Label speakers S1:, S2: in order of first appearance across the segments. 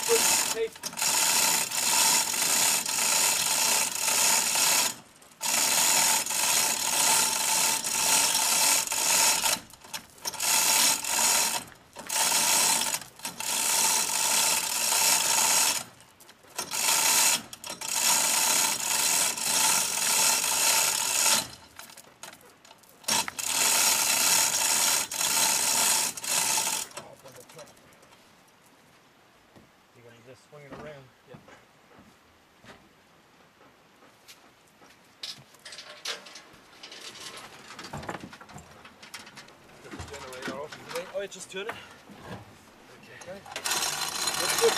S1: Good.
S2: Just swing it around.
S1: Yep. Get the generator off today. Oh, I just turn it. Okay. That's good.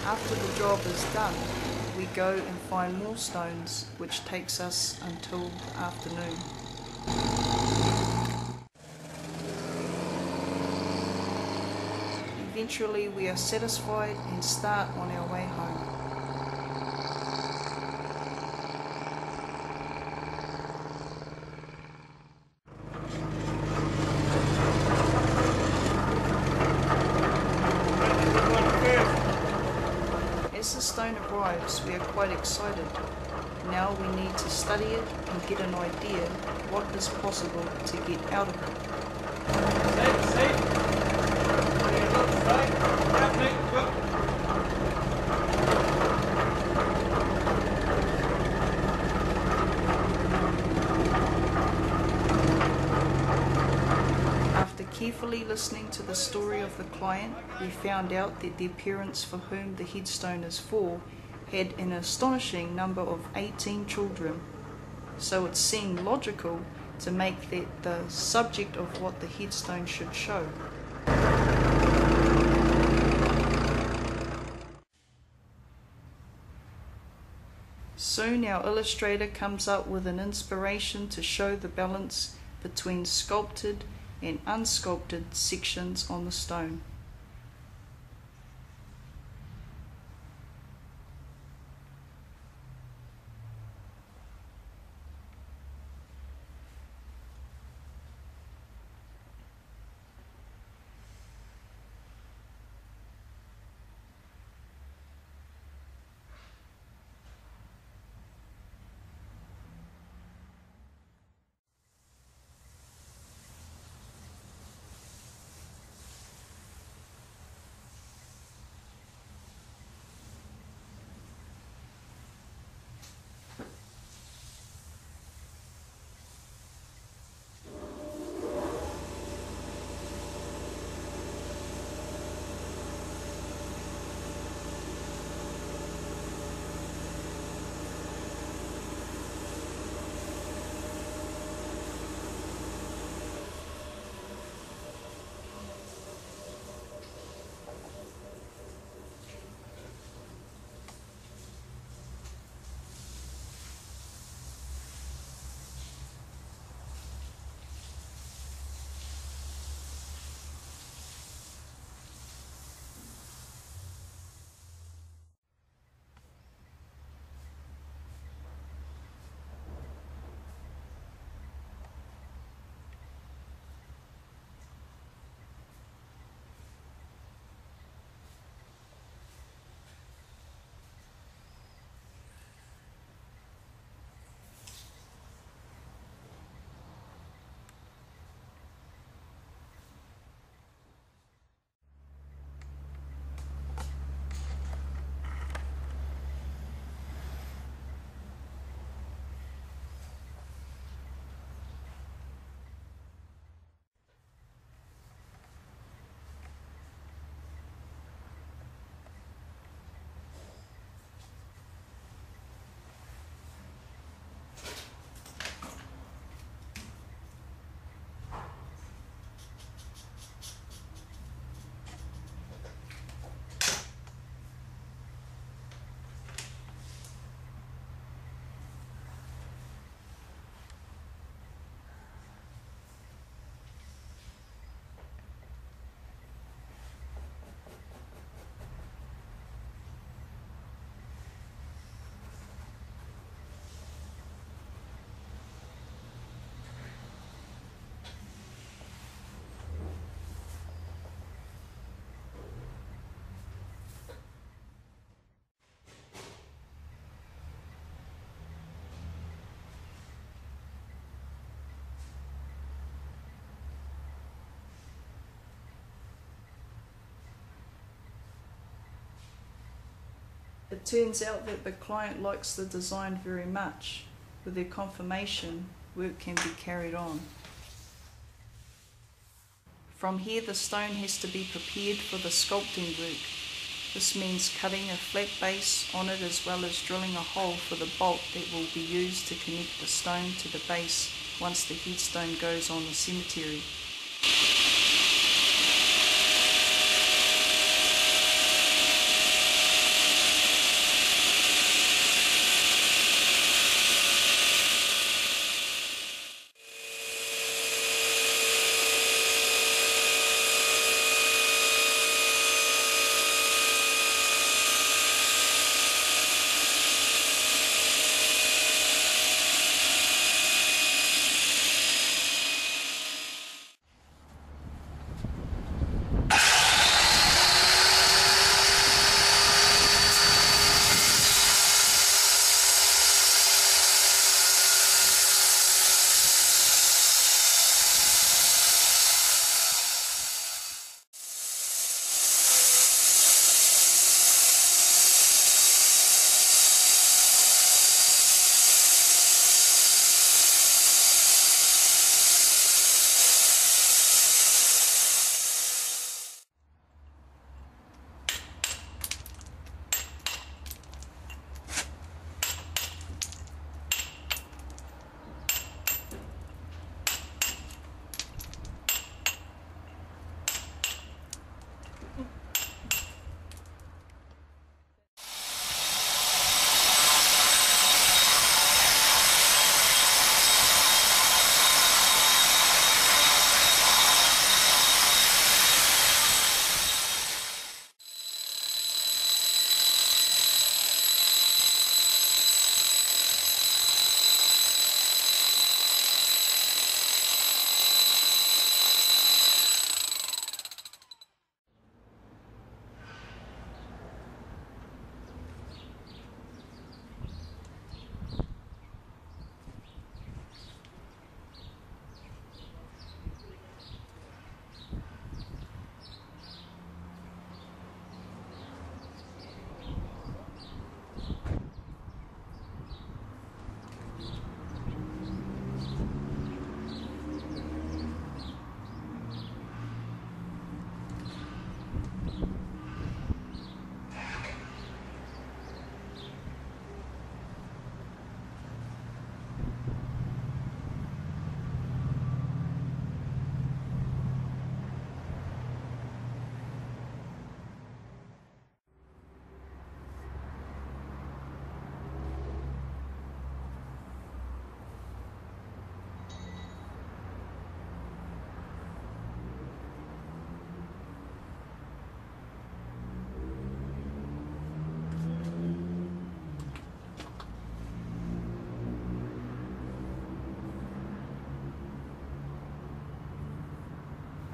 S3: After the job is done, we go and find more stones, which takes us until the afternoon. Eventually we are satisfied and start on our way home. As the stone arrives, we are quite excited. Now we need to study it and get an idea what is possible to get out of it. After carefully listening to the story of the client, we found out that the parents for whom the headstone is for had an astonishing number of 18 children. So it seemed logical to make that the subject of what the headstone should show. Soon our illustrator comes up with an inspiration to show the balance between sculpted and unsculpted sections on the stone. It turns out that the client likes the design very much. With their confirmation, work can be carried on. From here, the stone has to be prepared for the sculpting work. This means cutting a flat base on it as well as drilling a hole for the bolt that will be used to connect the stone to the base once the headstone goes on the cemetery.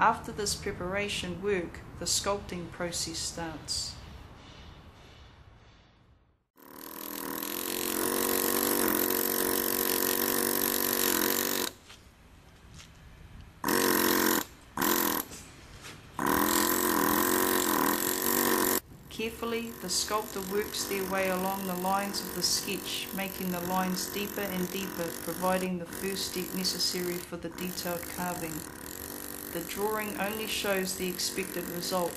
S3: After this preparation work, the sculpting process starts. Carefully, the sculptor works their way along the lines of the sketch, making the lines deeper and deeper, providing the first step necessary for the detailed carving. The drawing only shows the expected result.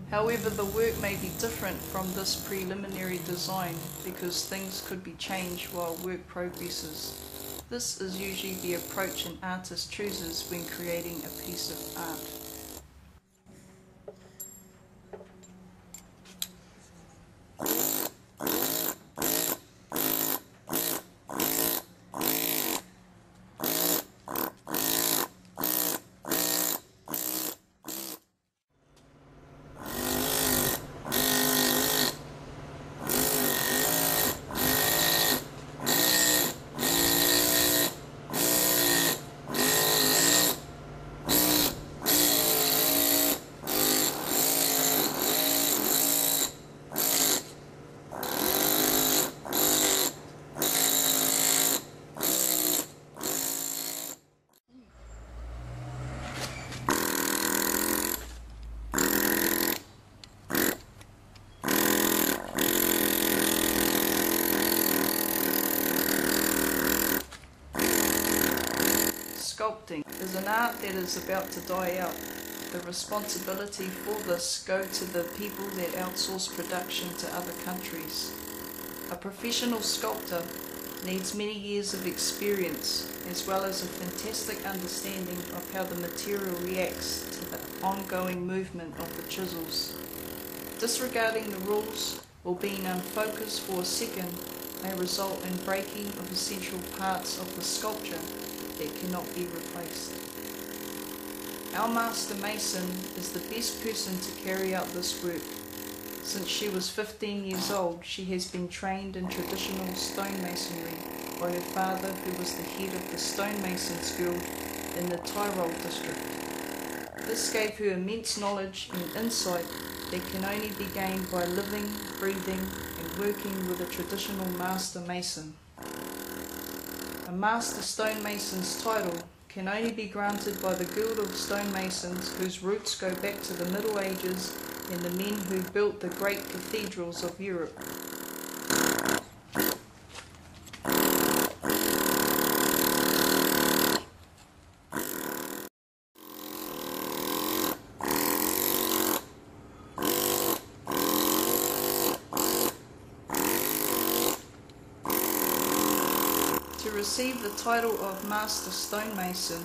S3: However, the work may be different from this preliminary design because things could be changed while work progresses. This is usually the approach an artist chooses when creating a piece of art. sculpting is an art that is about to die out. The responsibility for this go to the people that outsource production to other countries. A professional sculptor needs many years of experience as well as a fantastic understanding of how the material reacts to the ongoing movement of the chisels. Disregarding the rules or being unfocused for a second may result in breaking of essential parts of the sculpture that cannot be replaced. Our master mason is the best person to carry out this work. Since she was 15 years old, she has been trained in traditional stonemasonry by her father, who was the head of the stonemasons guild in the Tyrol district. This gave her immense knowledge and insight that can only be gained by living, breathing and working with a traditional master mason. A master stonemason's title can only be granted by the Guild of Stonemasons, whose roots go back to the Middle Ages and the men who built the great cathedrals of Europe. To receive the title of Master Stonemason,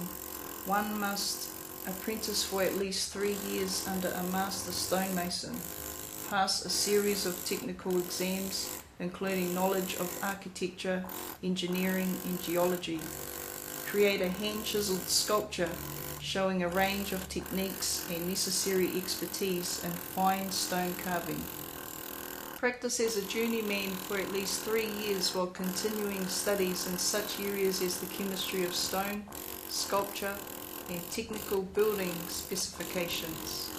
S3: one must apprentice for at least 3 years under a Master Stonemason, pass a series of technical exams including knowledge of architecture, engineering and geology, create a hand-chiseled sculpture showing a range of techniques and necessary expertise in fine stone carving. Practice as a journeyman for at least 3 years while continuing studies in such areas as the chemistry of stone, sculpture and technical building specifications.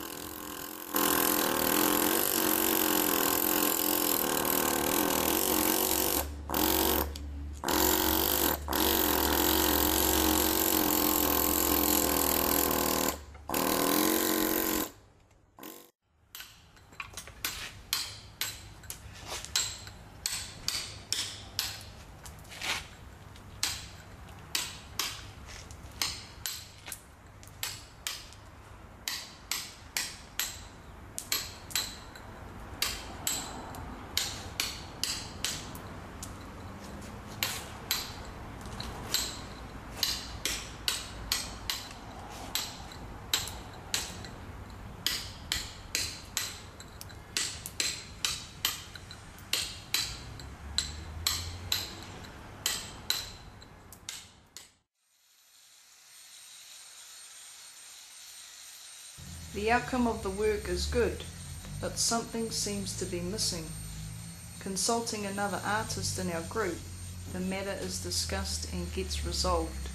S3: The outcome of the work is good, but something seems to be missing. Consulting another artist in our group, the matter is discussed and gets resolved.